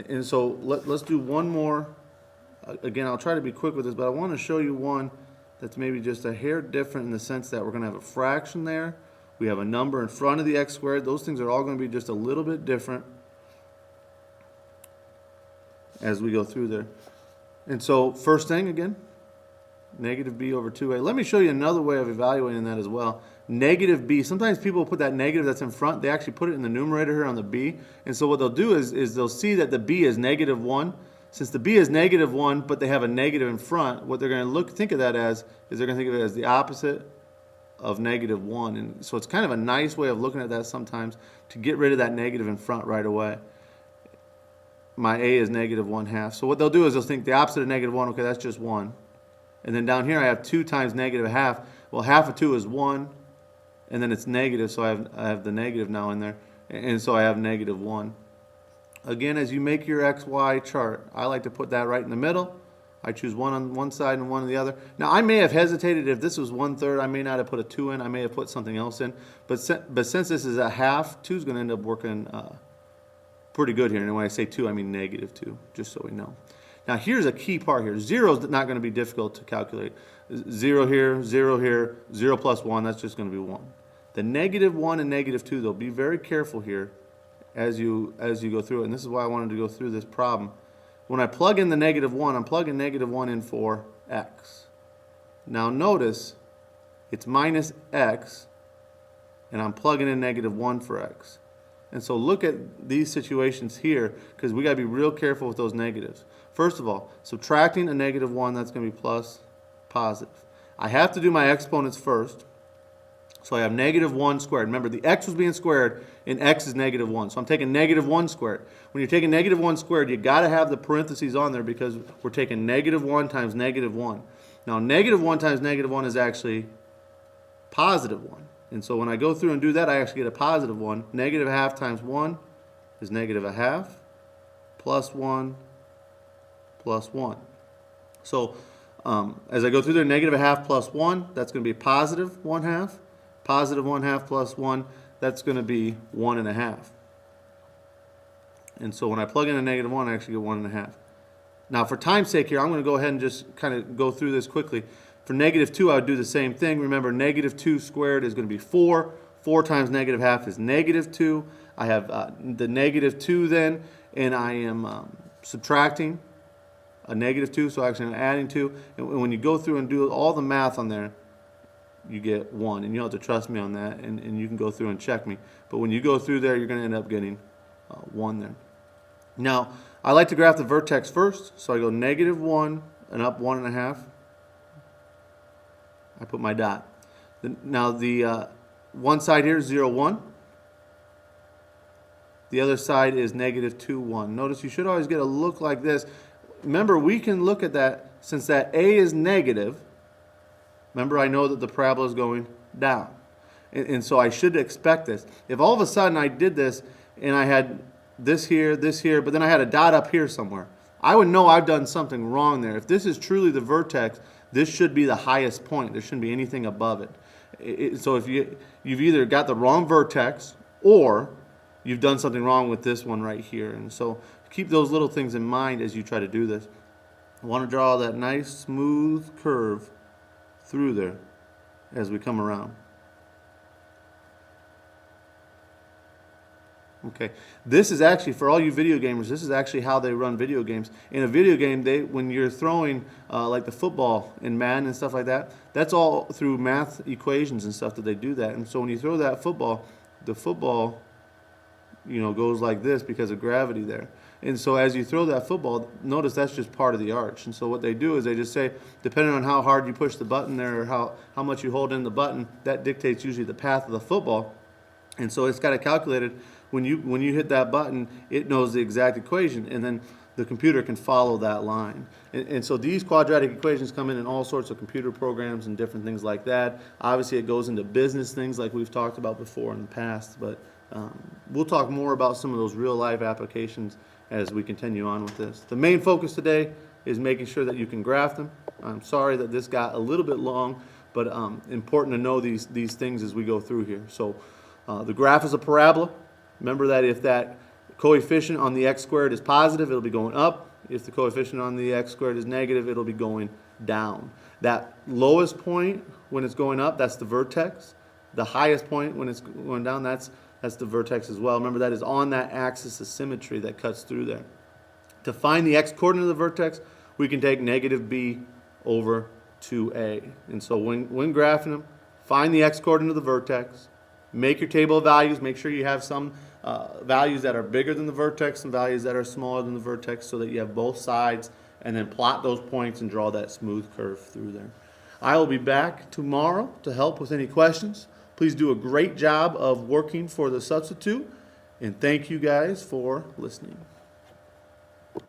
And so let's do one more. Again, I'll try to be quick with this, but I want to show you one that's maybe just a hair different in the sense that we're going to have a fraction there. We have a number in front of the x squared. Those things are all going to be just a little bit different as we go through there. And so first thing, again, negative b over 2a. Let me show you another way of evaluating that as well. Negative b, sometimes people put that negative that's in front, they actually put it in the numerator here on the b. And so what they'll do is they'll see that the b is negative 1. Since the b is negative 1, but they have a negative in front, what they're going to think of that as is they're going to think of it as the opposite of negative 1. And so it's kind of a nice way of looking at that sometimes to get rid of that negative in front right away. My a is negative 1/2. So what they'll do is they'll think the opposite of negative 1, okay, that's just 1. And then down here I have 2 times negative 1/2. Well, half of 2 is 1, and then it's negative, so I have the negative now in there. And so I have negative 1. Again, as you make your XY chart, I like to put that right in the middle. I choose 1 on one side and 1 on the other. Now, I may have hesitated. If this was 1/3, I may not have put a 2 in. I may have put something else in. But since this is a half, 2 is going to end up working pretty good here. And when I say 2, I mean negative 2, just so we know. Now, here's a key part here. 0 is not going to be difficult to calculate. 0 here, 0 here, 0 plus 1, that's just going to be 1. The negative 1 and negative 2, though, be very careful here as you go through it. And this is why I wanted to go through this problem. When I plug in the negative 1, I'm plugging negative 1 in for x. Now notice it's minus x, and I'm plugging in negative 1 for x. And so look at these situations here, because we got to be real careful with those negatives. First of all, subtracting a negative 1, that's going to be plus positive. I have to do my exponents first. So I have negative 1 squared. Remember, the x was being squared, and x is negative 1. So I'm taking negative 1 squared. When you're taking negative 1 squared, you got to have the parentheses on there because we're taking negative 1 times negative 1. Now, negative 1 times negative 1 is actually positive 1. And so when I go through and do that, I actually get a positive 1. Negative 1/2 times 1 is negative 1/2, plus 1, plus 1. So as I go through there, negative 1/2 plus 1, that's going to be positive 1/2. Positive 1/2 plus 1, that's going to be 1.5. And so when I plug in a negative 1, I actually get 1.5. Now for time's sake here, I'm going to go ahead and just kind of go through this quickly. For negative 2, I would do the same thing. Remember, negative 2 squared is going to be 4. 4 times negative 1/2 is negative 2. I have the negative 2 then, and I am subtracting a negative 2, so actually I'm adding 2. And when you go through and do all the math on there, you get 1. And you don't have to trust me on that, and you can go through and check me. But when you go through there, you're going to end up getting 1 there. Now, I like to graph the vertex first, so I go negative 1 and up 1.5. I put my dot. Now, the one side here is 0, 1. The other side is negative 2, 1. Notice you should always get a look like this. Remember, we can look at that, since that A is negative, remember I know that the parabola is going down. And so I should expect this. If all of a sudden I did this and I had this here, but then I had a dot up here somewhere, I would know I've done something wrong there. If this is truly the vertex, this should be the highest point. There shouldn't be anything above it. So if you've either got the wrong vertex or you've done something wrong with this one right here. And so keep those little things in mind as you try to do this. I want to draw that nice smooth curve through there as we come around. Okay, this is actually, for all you video gamers, this is actually how they run video games. In a video game, when you're throwing like the football in Madden and stuff like that, that's all through math equations and stuff that they do that. And so when you throw that football, the football, goes like this because of gravity there. And so as you throw that football, notice that's just part of the arch. And so what they do is they just say, depending on how hard you push the button there or how much you hold in the button, that dictates usually the path of the football. And so it's got it calculated. When you hit that button, it knows the exact equation, and then the computer can follow that line. And so these quadratic equations come in all sorts of computer programs and different things like that. Obviously, it goes into business things like we've talked about before in the past, but we'll talk more about some of those real-life applications as we continue on with this. The main focus today is making sure that you can graph them. I'm sorry that this got a little bit long, but important to know these things as we go through here. So the graph is a parabola. Remember that if that coefficient on the x squared is positive, it'll be going up. If the coefficient on the x squared is negative, it'll be going down. That lowest point when it's going up, that's the vertex. The highest point when it's going down, that's the vertex as well. Remember, that is on that axis of symmetry that cuts through there. To find the x-coordinate of the vertex, we can take negative b over 2a. And so when graphing them, find the x-coordinate of the vertex, make your table of values, make sure you have some values that are bigger than the vertex and values that are smaller than the vertex so that you have both sides, and then plot those points and draw that smooth curve through there. I will be back tomorrow to help with any questions. Please do a great job of working for the substitute, and thank you guys for listening.